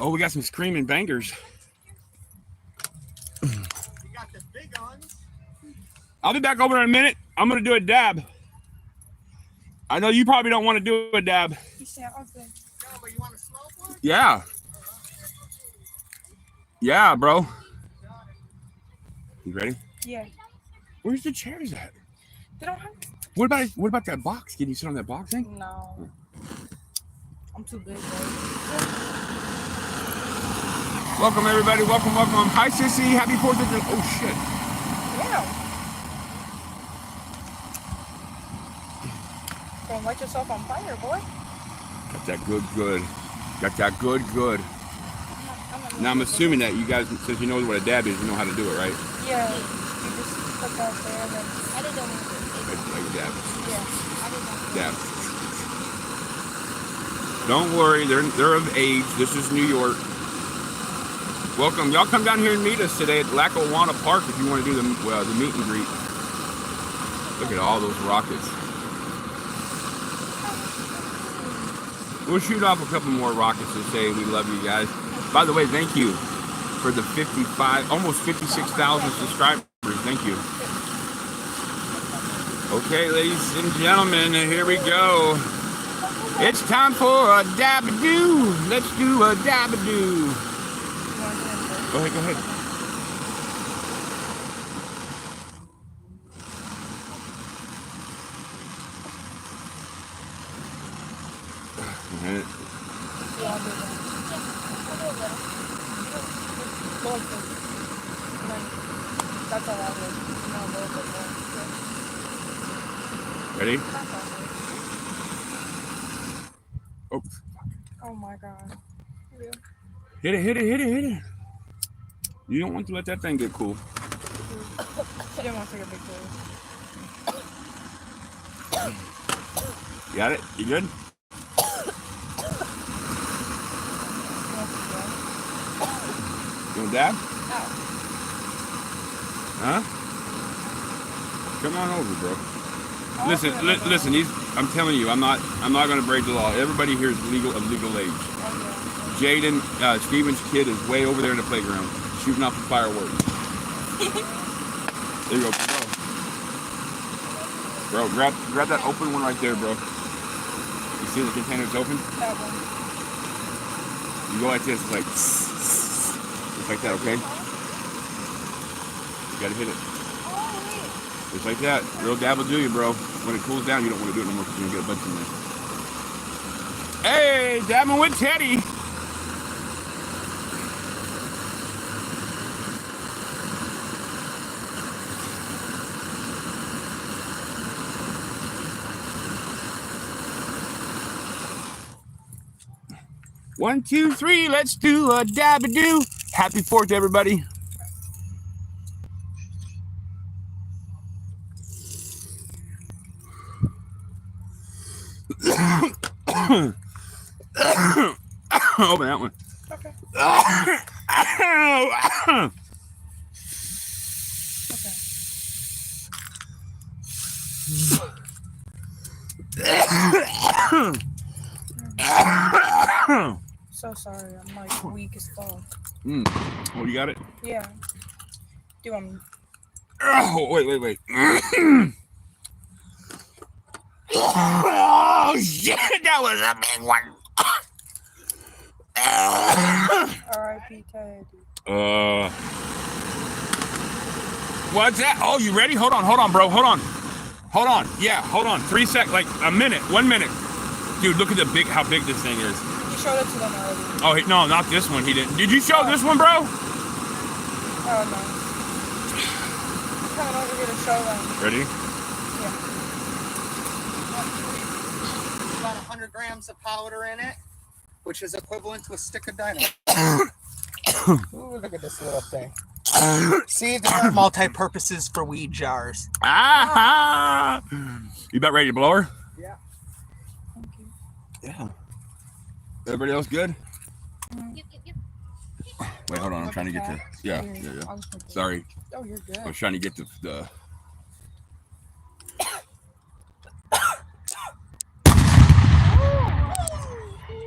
Oh, we got some screaming bangers. You got the big ones. I'll be back over in a minute. I'm going to do a dab. I know you probably don't want to do a dab. No, but you want to smoke one? Yeah. Yeah, bro. You ready? Yeah. Where's the chairs at? They don't have. What about that box? Can you sit on that box thing? No. I'm too big, bro. Welcome, everybody. Welcome. Hi, Sissy. Happy 4th of July. Oh, shit. Yeah. Don't light yourself on fire, boy. Got that good. Got that good. Now, I'm assuming that you guys, since you know what a dab is, you know how to do it, right? Yeah. You just put that there and then. I didn't know. Like a dab. Yeah. I didn't know. Dab. Don't worry. They're of age. This is New York. Welcome. Y'all come down here and meet us today at Lackawanna Park if you want to do the meet and greet. Look at all those rockets. We'll shoot off a couple more rockets to say we love you guys. By the way, thank you for the almost 56,000 subscribers. Thank you. Okay, ladies and gentlemen, here we go. It's time for a dab-a-doo. Let's do a dab-a-doo. Go ahead. That's all I did. Ready? Oh. Oh my god. Hit it. You don't want to let that thing get cool. I didn't want to take a big photo. Got it? You good? You want dab? Ow. Huh? Come on over, bro. Listen. I'm telling you, I'm not gonna break the law. Everybody here is of legal age. Jaden, Steven's kid is way over there in the playground, shooting off the fireworks. There you go, bro. Grab that open one right there, bro. You see the container's open? That one. You go like this, it's like that, okay? You gotta hit it. Just like that. Real dab will do you, bro. When it cools down, you don't want to do it no more because you're gonna get a bunch in there. Hey, dabbing with Teddy. One, two, three, let's do a dab-a-doo. Happy 4th, everybody. Open that one. Okay. So sorry, I'm like weak as fuck. Oh, you got it? Yeah. Do you want me? Oh, wait. Oh, shit, that was a big one. R.I.P. Teddy. What's that? Oh, you ready? Hold on, bro. Hold on. Yeah, hold on. 3 seconds, like a minute, 1 minute. Dude, look at how big this thing is. You showed it to them already. Oh, no, not this one. He didn't. Did you show this one, bro? Oh, no. I'm coming over here to show them. Ready? Yeah. About 100 grams of powder in it, which is equivalent to a stick of dynamite. Ooh, look at this little thing. See, there are multi-purposes for weed jars. Ah! You about ready to blow her? Yeah. Thank you. Yeah. Everybody else good? Yep. Wait, hold on. I'm trying to get the... Yeah. I was thinking. Sorry. Oh, you're good. I was trying to get the